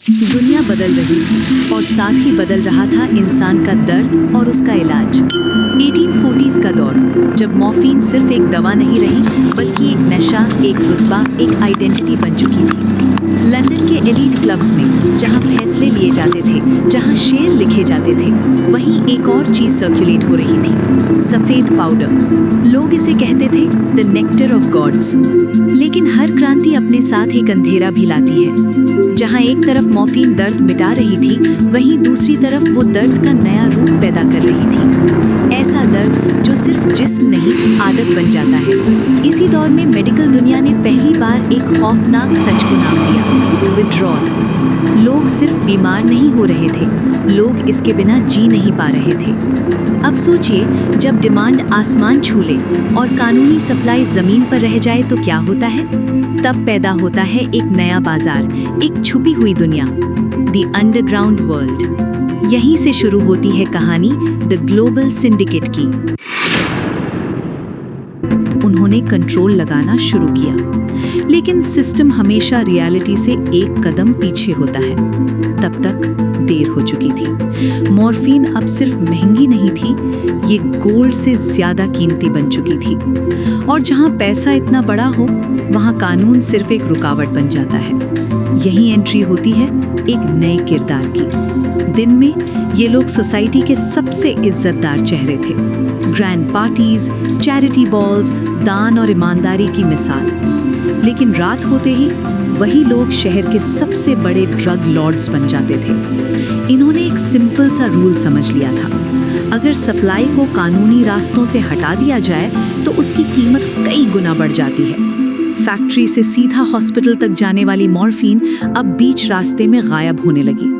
दुनिया बदल रही थी और साथ ही बदल रहा था इंसान का दर्द और उसका इलाज। 1840s का दौर, जब मॉर्फिन सिर्फ एक दवा नहीं रही बल्कि एक नशा, एक रुतबा, एक आइडेंटिटी बन चुकी थी। लंदन के एलीट क्लब्स में जहां फैसले लिए जाते थे, जहां शेर लिखे जाते थे, वहीं एक और चीज सर्कुलेट हो रही थी, सफेद पाउडर। लोग इसे कहते थे द नेक्टर ऑफ गॉड्स। लेकिन हर क्रांति अपने साथ एक अंधेरा भी लाती है। जहां एक तरफ मॉर्फिन दर्द मिटा रही थी, वहीं दूसरी तरफ वो दर्द का नया रूप पैदा कर रही थी। ऐसा दर्द जो सिर्फ जिस्म नहीं, आदत बन जाता है। इसी दौर में मेडिकल दुनिया ने पहली बार एक खौफनाक सच को नाम दिया, विथड्रॉल। लोग सिर्फ बीमार नहीं हो रहे थे, लोग इसके बिना जी नहीं पा रहे थे। अब सोचिए, जब डिमांड आसमान छू ले और कानूनी सप्लाई जमीन पर रह जाए तो क्या होता है? तब पैदा होता है एक नया बाजार, एक छुपी हुई दुनिया, द अंडरग्राउंड वर्ल्ड। यहीं से शुरू होती है कहानी द ग्लोबल सिंडिकेट की। उन्होंने कंट्रोल लगाना शुरू किया, लेकिन सिस्टम हमेशा रियलिटी से एक कदम पीछे होता है। तब तक देर हो चुकी थी। मॉर्फिन अब सिर्फ महंगी नहीं थी, ये गोल्ड से ज्यादा कीमती बन चुकी थी। और जहां पैसा इतना बड़ा हो, वहां कानून सिर्फ एक रुकावट बन जाता है। यही एंट्री होती है एक नए किरदार की। दिन में ये लोग सोसाइटी के सबसे इज्जतदार चेहरे थे। ग्रैंड पार्टीज, चैरिटी बॉल्स, दान और ईमानदारी की मिसाल। लेकिन रात होते ही वही लोग शहर के सबसे बड़े ड्रग लॉर्ड्स बन जाते थे। इन्होंने एक सिंपल सा रूल समझ लिया था, अगर सप्लाई को कानूनी रास्तों से हटा दिया जाए तो उसकी कीमत कई गुना बढ़ जाती है। फैक्ट्री से सीधा हॉस्पिटल तक जाने वाली मॉर्फिन अब बीच रास्ते में गायब होने लगी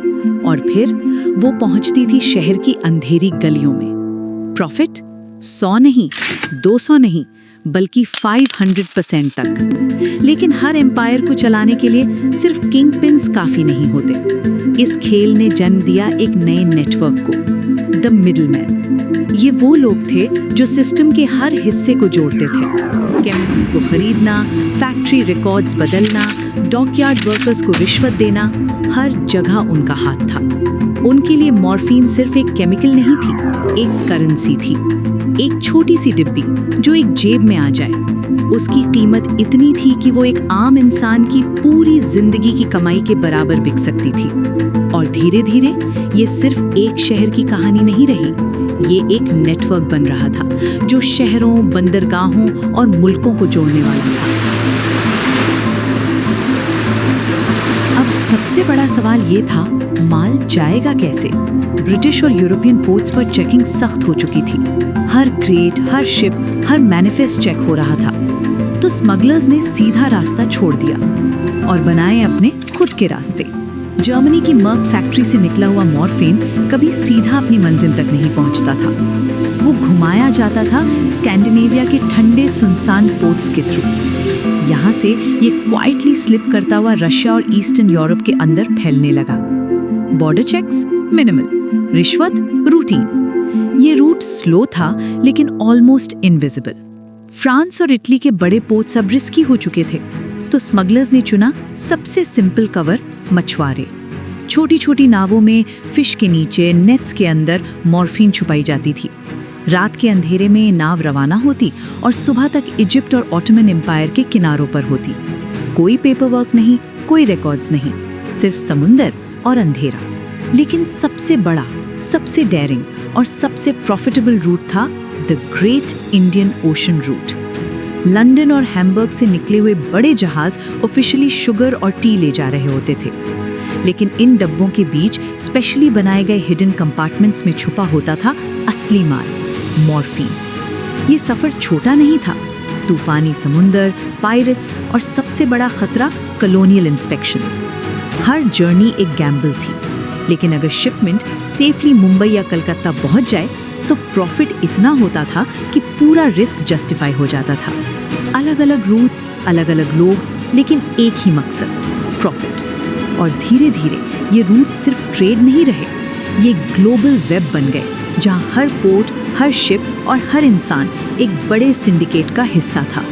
और फिर वो पहुंचती थी शहर की अंधेरी गलियों में। प्रॉफिट 100 नहीं, 200 नहीं, बल्कि 500% तक। लेकिन हर एम्पायर को चलाने के लिए सिर्फ किंग पिन्स काफी नहीं होते। इस खेल ने जन्म दिया एक नए नेटवर्क को, द मिडलमैन। ये वो लोग थे जो सिस्टम के हर हिस्से को जोड़ते थे। केमिस्ट्स को खरीदना, फैक्ट्री रिकॉर्ड्स बदलना, डॉकयार्ड वर्कर्स को रिश्वत देना, हर जगह उनका हाथ था। उनके लिए मॉर्फिन सिर्फ एक केमिकल नहीं थी, एक करेंसी थी। एक छोटी सी डिब्बी जो एक जेब में आ जाए, उसकी कीमत इतनी थी कि वो एक आम इंसान की पूरी जिंदगी की कमाई के बराबर बिक सकती थी। और धीरे धीरे ये सिर्फ एक शहर की कहानी नहीं रही, ये एक नेटवर्क बन रहा था जो शहरों, बंदरगाहों और मुल्कों को जोड़ने वाला था। अब सबसे बड़ा सवाल ये था, माल जाएगा कैसे? ब्रिटिश और यूरोपियन पोर्ट्स पर चेकिंग सख्त हो चुकी थी। हर क्रेट, हर शिप, हर मैनिफेस्ट चेक हो रहा था। तो स्मगलर्स ने सीधा रास्ता छोड़ दिया और बनाए अपने खुद के रास्ते। जर्मनी की मर्क फैक्ट्री से निकला हुआ मॉर्फिन कभी सीधा अपनी मंजिल तक नहीं पहुंचता था। वो घुमाया जाता था स्कैंडिनेविया के ठंडे सुनसान पोर्ट्स के थ्रू। यहाँ से ये क्वाइटली स्लिप करता हुआ रशिया और ईस्टर्न यूरोप के अंदर फैलने लगा। बॉर्डर चेक्स मिनिमल, रिश्वत रूटीन। ये रूट स्लो था लेकिन ऑलमोस्ट इनविजिबल। फ्रांस और इटली के बड़े पोर्ट्स अब रिस्की हो चुके थे, तो स्मगलर्स ने चुना सबसे सिंपल कवर, मछुआरे। छोटी छोटी नावों में फिश के नीचे, नेट्स के अंदर मॉर्फिन छुपाई जाती थी। रात के अंधेरे में नाव रवाना होती और सुबह तक इजिप्ट और ऑटोमन एम्पायर के किनारों पर होती। कोई पेपर वर्क नहीं, कोई रिकॉर्ड्स नहीं, सिर्फ समुंदर और अंधेरा। लेकिन सबसे बड़ा, सबसे डेयरिंग और सबसे प्रॉफिटेबल रूट था the great Indian Ocean route. London और हैम्बर्ग से निकले हुए बड़े जहाज ऑफिशियली शुगर और टी ले जा रहे होते थे, लेकिन इन डब्बों के बीच स्पेशली बनाए गए हिडन कंपार्टमेंट्स में छुपा होता था असली माल, मॉर्फिन। ये सफर छोटा नहीं था। तूफानी समुंदर, पायरेट्स और सबसे बड़ा खतरा कॉलोनियल इंस्पेक्शंस। हर जर्नी एक गैम्बल थी, लेकिन अगर शिपमेंट सेफली मुंबई या कलकत्ता पहुंच जाए तो प्रॉफिट इतना होता था कि पूरा रिस्क जस्टिफाई हो जाता था। अलग अलग रूट्स, अलग अलग लोग, लेकिन एक ही मकसद, प्रॉफिट। और धीरे धीरे ये रूट्स सिर्फ ट्रेड नहीं रहे, ये ग्लोबल वेब बन गए, जहां हर पोर्ट, हर शिप और हर इंसान एक बड़े सिंडिकेट का हिस्सा था।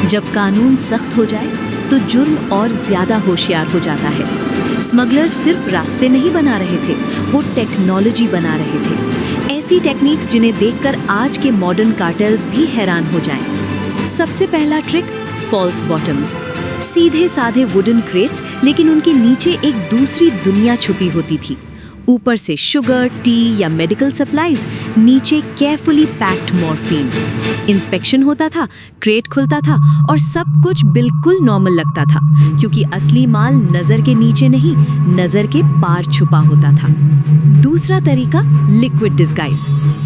जब कानून सख्त हो जाए तो जुर्म और ज्यादा होशियार हो जाता है। स्मगलर्स सिर्फ रास्ते नहीं बना रहे थे, वो टेक्नोलॉजी बना रहे थे। ऐसी टेक्निक्स जिन्हें देखकर आज के मॉडर्न कार्टेल्स भी हैरान हो जाएं। सबसे पहला ट्रिक, फॉल्स बॉटम्स। सीधे साधे वुडन क्रेट्स, लेकिन उनके नीचे एक दूसरी दुनिया छुपी होती थी। ऊपर से शुगर, टी या मेडिकल सप्लाईज, नीचे केयरफुली पैक्ड मॉर्फिन। इंस्पेक्शन होता था, क्रेट खुलता था और सब कुछ बिल्कुल नॉर्मल लगता था, क्योंकि असली माल नजर के नीचे नहीं, नजर के पार छुपा होता था। दूसरा तरीका, लिक्विड डिस्गाइज।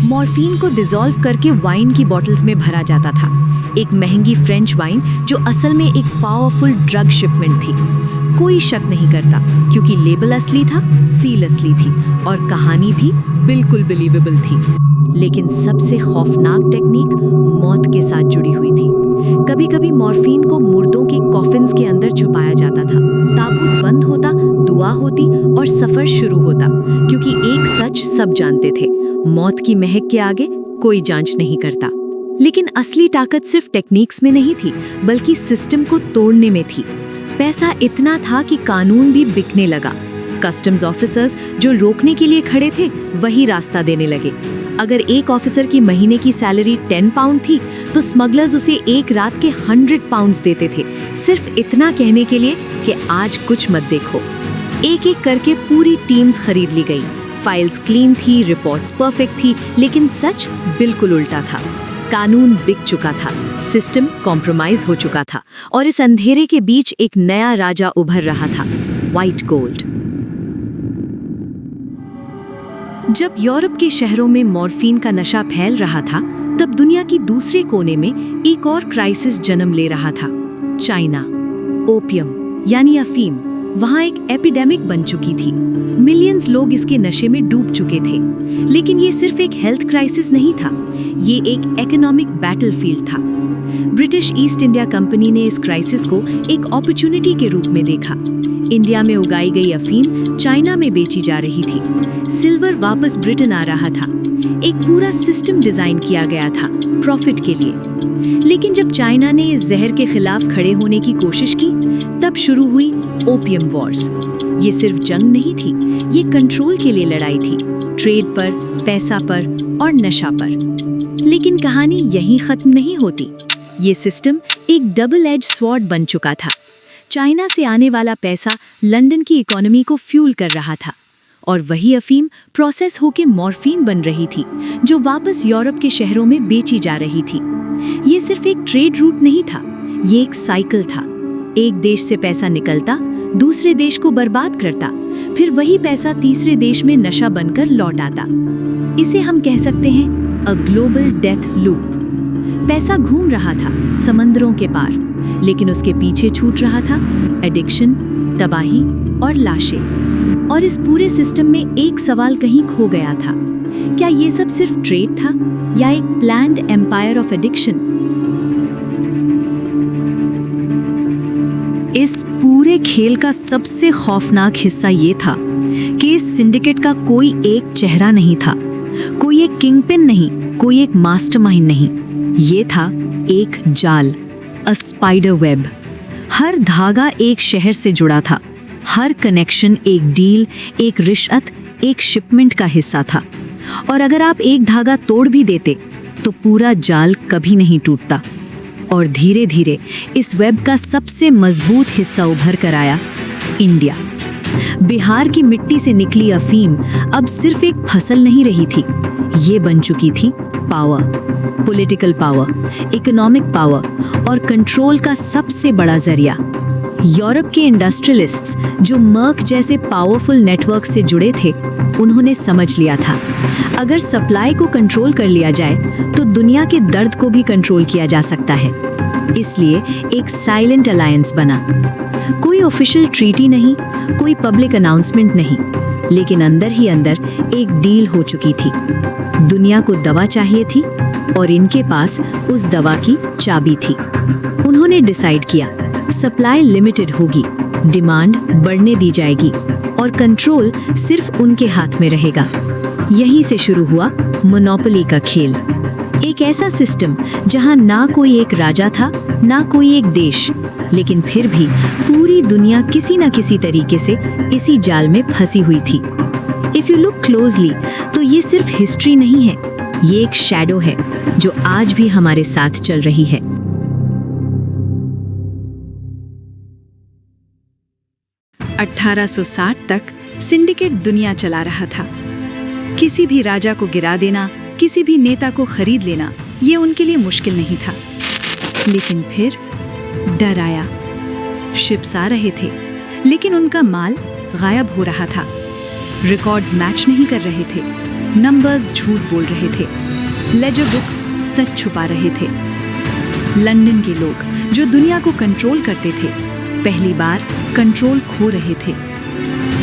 मॉर्फिन को डिसॉल्व करके वाइन की बॉटल्स में भरा जाता था। एक महंगी फ्रेंच वाइन जो असल में एक पावरफुल ड्रग शिपमेंट थी। कोई शक नहीं करता, क्योंकि लेबल असली था, सील असली थी और कहानी भी बिल्कुल बिलीवेबल थी। लेकिन सबसे खौफनाक टेक्निक मौत के साथ जुड़ी हुई थी। कभी-कभी मॉर्फिन को मुर्दों के कॉफिन्स के अंदर छुपाया जाता था। ताबूत बंद होता, दुआ होती और सफर शुरू होता, क्योंकि एक सच सब जानते थे, मौत की महक के आगे कोई जांच नहीं करता। लेकिन असली ताकत सिर्फ टेक्निक्स में नहीं थी, बल्कि सिस्टम को तोड़ने में थी। पैसा इतना था कि कानून भी बिकने लगा। कस्टम्स ऑफिसर्स जो रोकने के लिए खड़े थे, वही रास्ता देने लगे। अगर एक ऑफिसर की महीने की सैलरी 10 पाउंड थी, तो स्मगलर्स उसे एक रात के 100 पाउंड्स देते थे, सिर्फ इतना कहने के लिए कि आज कुछ मत देखो। एक एक करके पूरी टीम्स खरीद ली गई। फाइल्स क्लीन थी, रिपोर्ट्स परफेक्ट थी, लेकिन सच बिल्कुल उल्टा था। कानून बिक चुका था, सिस्टम कॉम्प्रोमाइज हो चुका था और इस अंधेरे के बीच एक नया राजा उभर रहा था, व्हाइट गोल्ड। जब यूरोप के शहरों में मॉर्फिन का नशा फैल रहा था, तब दुनिया की दूसरे कोने में एक और क्राइसिस जन्म ले रहा था, चाइना। ओपियम यानी अफीम वहां एक एपिडेमिक बन चुकी थी। मिलियंस लोग इसके नशे में डूब चुके थे। लेकिन ये सिर्फ एक हेल्थ क्राइसिस नहीं था, ये एक इकोनॉमिक बैटलफील्ड था। ब्रिटिश ईस्ट इंडिया कंपनी ने इस क्राइसिस को एक अपॉर्चुनिटी के रूप में देखा। इंडिया में उगाई गई अफीम चाइना में बेची जा रही थी। सिल्वर वापस ब्रिटेन आ रहा था। एक पूरा सिस्टम डिजाइन किया गया था प्रॉफिट के लिए। लेकिन जब चाइना ने इस जहर के खिलाफ खड़े होने की कोशिश की, तब शुरू हुई ओपियम वॉर्स। ये सिर्फ जंग नहीं थी, ये कंट्रोल के लिए लड़ाई थी, ट्रेड पर, पैसा पर और नशा पर। लेकिन कहानी यहीं खत्म नहीं होती। ये सिस्टम एक डबल एज स्वॉर्ड बन चुका था। चाइना से आने वाला पैसा लंदन की इकोनॉमी को फ्यूल कर रहा था और वही अफीम प्रोसेस होके मॉर्फिन बन रही थी, जो वापस यूरोप के शहरों में बेची जा रही थी। ये सिर्फ एक ट्रेड रूट नहीं था, ये एक साइकिल था। एक देश से पैसा निकलता, दूसरे देश को बर्बाद करता, फिर वही पैसा तीसरे देश में नशा बनकर लौट आता। इसे हम कह सकते हैं अ ग्लोबल डेथ लूप। पैसा घूम रहा था समंदरों के पार, लेकिन उसके पीछे छूट रहा था एडिक्शन, तबाही और लाशें। और इस पूरे सिस्टम में एक सवाल कहीं खो गया था, क्या ये सब सिर्फ ट्रेड था या एक प्लान्ड एम्पायर ऑफ एडिक्शन? इस पूरे खेल का सबसे खौफनाक हिस्सा ये था कि इस सिंडिकेट का कोई एक चेहरा नहीं था, कोई एक किंगपिन नहीं, कोई एक मास्टरमाइंड नहीं। ये था एक जाल, अ स्पाइडर वेब। हर धागा एक शहर से जुड़ा था, हर कनेक्शन एक डील, एक रिश्वत, एक शिपमेंट का हिस्सा था। और अगर आप एक धागा तोड़ भी देते तो पूरा जाल कभी नहीं टूटता। और धीरे धीरे इस वेब का सबसे मजबूत हिस्सा उभर कर आया, इंडिया। बिहार की मिट्टी से निकली अफीम अब सिर्फ एक फसल नहीं रही थी, ये बन चुकी थी power, political power, economic power और कंट्रोल का सबसे बड़ा जरिया। यूरोप के इंडस्ट्रियलिस्ट्स जो मर्क जैसे पावरफुल नेटवर्क से जुड़े थे, उन्होंने समझ लिया था अगर सप्लाई को कंट्रोल कर लिया जाए तो दुनिया के दर्द को भी कंट्रोल किया जा सकता है। इसलिए एक साइलेंट अलायंस बना। कोई ऑफिशियल ट्रीटी नहीं, कोई पब्लिक अनाउंसमेंट नहीं, लेकिन अंदर ही अंदर एक डील हो चुकी थी। दुनिया को दवा चाहिए थी और इनके पास उस दवा की चाबी थी। उन्होंने डिसाइड किया सप्लाई लिमिटेड होगी, डिमांड बढ़ने दी जाएगी और कंट्रोल सिर्फ उनके हाथ में रहेगा। यहीं से शुरू हुआ मोनोपोली का खेल। एक ऐसा सिस्टम जहां ना कोई एक राजा था ना कोई एक देश, लेकिन फिर भी पूरी दुनिया किसी न किसी तरीके से इसी जाल में फंसी हुई थी। इफ यू लुक क्लोजली तो ये सिर्फ हिस्ट्री नहीं है, ये एक शैडो है जो आज भी हमारे साथ चल रही है। (1860 तक सिंडिकेट दुनिया चला रहा था। किसी भी राजा को गिरा देना, किसी भी नेता को खरीद लेना, ये उनके लिए मुश्किल नहीं था। लेकिन फिर डर आया। शिप्स आ रहे थे, लेकिन उनका माल गायब हो रहा था। रिकॉर्ड्स मैच नहीं कर रहे थे, नंबर्स झूठ बोल रहे थे, लेजर बुक्स सच छुपा रहे थे। लंदन के लोग जो दुनिया को कंट्रोल करते थे, पहली बार कंट्रोल खो रहे थे।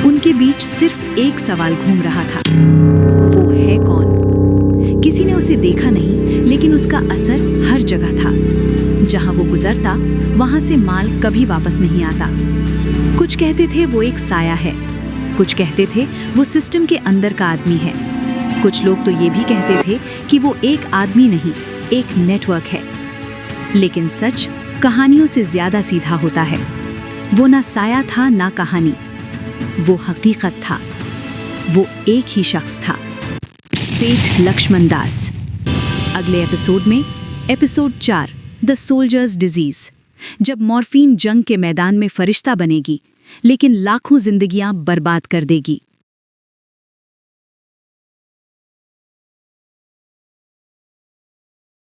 उनके बीच सिर्फ एक सवाल घूम रहा था, वो है कौन? किसी ने उसे देखा नहीं, लेकिन उसका असर हर जगह था। जहां वो गुजरता, वहां से माल कभी वापस नहीं आता। कुछ कहते थे वो एक साया है, कुछ कहते थे वो सिस्टम के अंदर का आदमी है। कुछ लोग तो ये भी कहते थे कि वो एक आदमी नहीं, एक नेटवर्क है। लेकिन सच कहानियों से ज्यादा सीधा होता है। वो ना साया था ना कहानी, वो हकीकत था। वो एक ही शख्स था, सेठ लक्ष्मण दास। अगले एपिसोड में एपिसोड 4, द सोल्जर्स डिजीज, जब मॉर्फिन जंग के मैदान में फरिश्ता बनेगी, लेकिन लाखों जिंदगियां बर्बाद कर देगी।